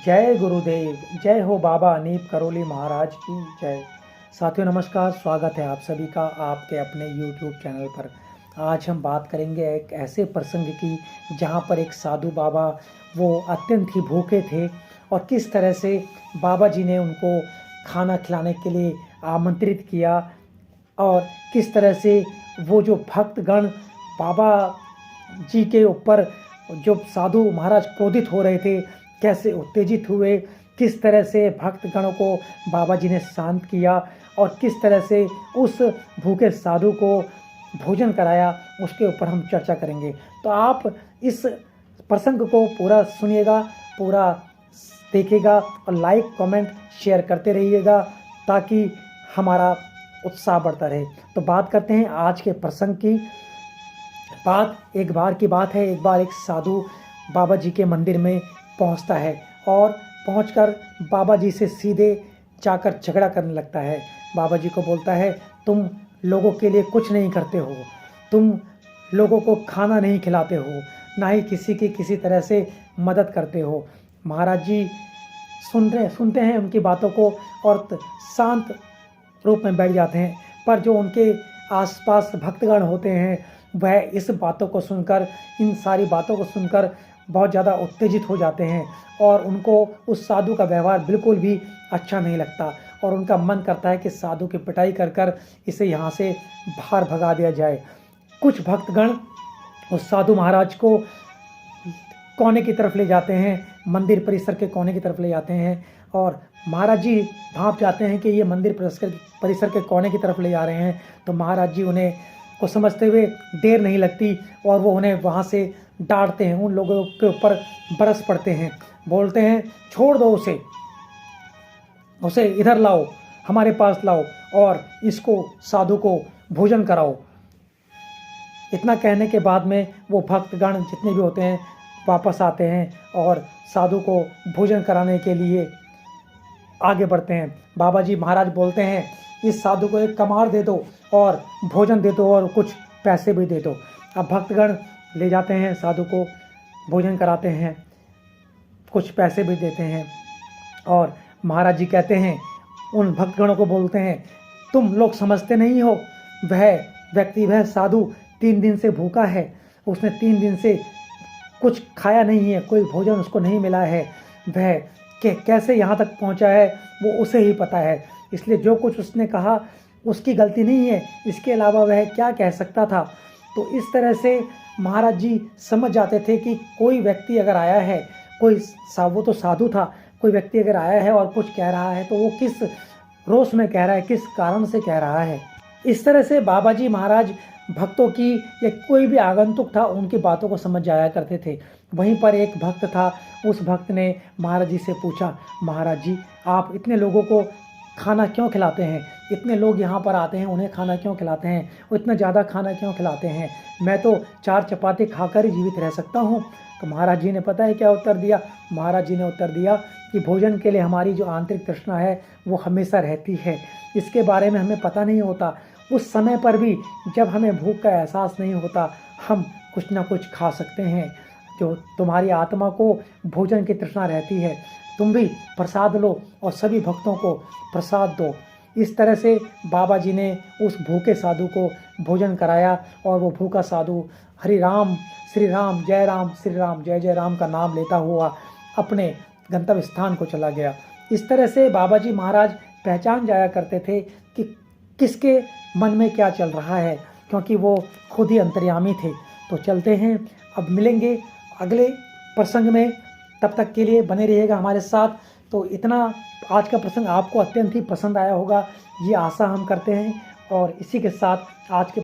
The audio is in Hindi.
जय गुरुदेव, जय हो बाबा अनीप करोली महाराज की जय। साथियों नमस्कार, स्वागत है आप सभी का आपके अपने YouTube चैनल पर। आज हम बात करेंगे एक ऐसे प्रसंग की जहाँ पर एक साधु बाबा वो अत्यंत ही भूखे थे और किस तरह से बाबा जी ने उनको खाना खिलाने के लिए आमंत्रित किया और किस तरह से वो जो भक्तगण बाबा जी के ऊपर जो साधु महाराज क्रोधित हो रहे थे कैसे उत्तेजित हुए, किस तरह से भक्तगणों को बाबा जी ने शांत किया और किस तरह से उस भूखे साधु को भोजन कराया, उसके ऊपर हम चर्चा करेंगे। तो आप इस प्रसंग को पूरा सुनिएगा, पूरा देखिएगा और लाइक कमेंट शेयर करते रहिएगा ताकि हमारा उत्साह बढ़ता रहे। तो बात करते हैं आज के प्रसंग की। एक बार की बात है, एक बार एक साधु बाबा जी के मंदिर में पहुंचता है और पहुंचकर बाबा जी से सीधे जाकर झगड़ा करने लगता है। बाबा जी को बोलता है, तुम लोगों के लिए कुछ नहीं करते हो, तुम लोगों को खाना नहीं खिलाते हो, ना ही किसी की किसी तरह से मदद करते हो। महाराज जी सुनते हैं उनकी बातों को और शांत रूप में बैठ जाते हैं। पर जो उनके आसपास भक्तगण होते हैं वह इस बातों को सुनकर, इन सारी बातों को सुनकर बहुत ज़्यादा उत्तेजित हो जाते हैं और उनको उस साधु का व्यवहार बिल्कुल भी अच्छा नहीं लगता और उनका मन करता है कि साधु की पिटाई कर कर इसे यहाँ से बाहर भगा दिया जाए। कुछ भक्तगण उस साधु महाराज को कोने की तरफ ले जाते हैं, मंदिर परिसर के कोने की तरफ ले जाते हैं और महाराज जी भांप जाते हैं कि ये मंदिर परिसर के कोने की तरफ ले जा रहे हैं। तो महाराज जी उन्हें को समझते हुए देर नहीं लगती और वो उन्हें वहाँ से डांटते हैं, उन लोगों के ऊपर बरस पड़ते हैं, बोलते हैं छोड़ दो उसे इधर लाओ, हमारे पास लाओ और इसको साधु को भोजन कराओ। इतना कहने के बाद में वो भक्तगण जितने भी होते हैं वापस आते हैं और साधु को भोजन कराने के लिए आगे बढ़ते हैं। बाबा जी महाराज बोलते हैं, इस साधु को एक कमार दे दो और भोजन दे दो और कुछ पैसे भी दे दो। अब भक्तगण ले जाते हैं, साधु को भोजन कराते हैं, कुछ पैसे भी देते हैं और महाराज जी कहते हैं, उन भक्तगणों को बोलते हैं, तुम लोग समझते नहीं हो, वह साधु 3 दिन से भूखा है, उसने 3 दिन से कुछ खाया नहीं है, कोई भोजन उसको नहीं मिला है, वह कैसे यहाँ तक पहुँचा है वो उसे ही पता है, इसलिए जो कुछ उसने कहा उसकी गलती नहीं है, इसके अलावा वह क्या कह सकता था। तो इस तरह से महाराज जी समझ जाते थे कि कोई व्यक्ति अगर आया है, वो तो साधु था, कोई व्यक्ति अगर आया है और कुछ कह रहा है तो वो किस रोष में कह रहा है, किस कारण से कह रहा है। इस तरह से बाबा जी महाराज भक्तों की या कोई भी आगंतुक था उनकी बातों को समझ जाया करते थे। वहीं पर एक भक्त था, उस भक्त ने महाराज जी से पूछा, महाराज जी आप इतने लोगों को खाना क्यों खिलाते हैं, इतने लोग यहाँ पर आते हैं उन्हें खाना क्यों खिलाते हैं, और इतना ज़्यादा खाना क्यों खिलाते हैं, मैं तो 4 चपाती खाकर ही जीवित रह सकता हूँ। तो महाराज जी ने पता है क्या उत्तर दिया? महाराज जी ने उत्तर दिया कि भोजन के लिए हमारी जो आंतरिक तृष्णा है वो हमेशा रहती है, इसके बारे में हमें पता नहीं होता। उस समय पर भी जब हमें भूख का एहसास नहीं होता हम कुछ ना कुछ खा सकते हैं। जो तुम्हारी आत्मा को भोजन की तृष्णा रहती है, तुम भी प्रसाद लो और सभी भक्तों को प्रसाद दो। इस तरह से बाबा जी ने उस भूखे साधु को भोजन कराया और वो भूखा साधु हरि राम श्री राम श्री राम जय जय राम का नाम लेता हुआ अपने गंतव्य स्थान को चला गया। इस तरह से बाबा जी महाराज पहचान जाया करते थे कि किसके मन में क्या चल रहा है, क्योंकि वो खुद ही अंतर्यामी थे। तो चलते हैं, अब मिलेंगे अगले प्रसंग में, तब तक के लिए बने रहिएगा हमारे साथ। तो इतना आज का प्रसंग आपको अत्यंत ही पसंद आया होगा, ये आशा हम करते हैं और इसी के साथ आज के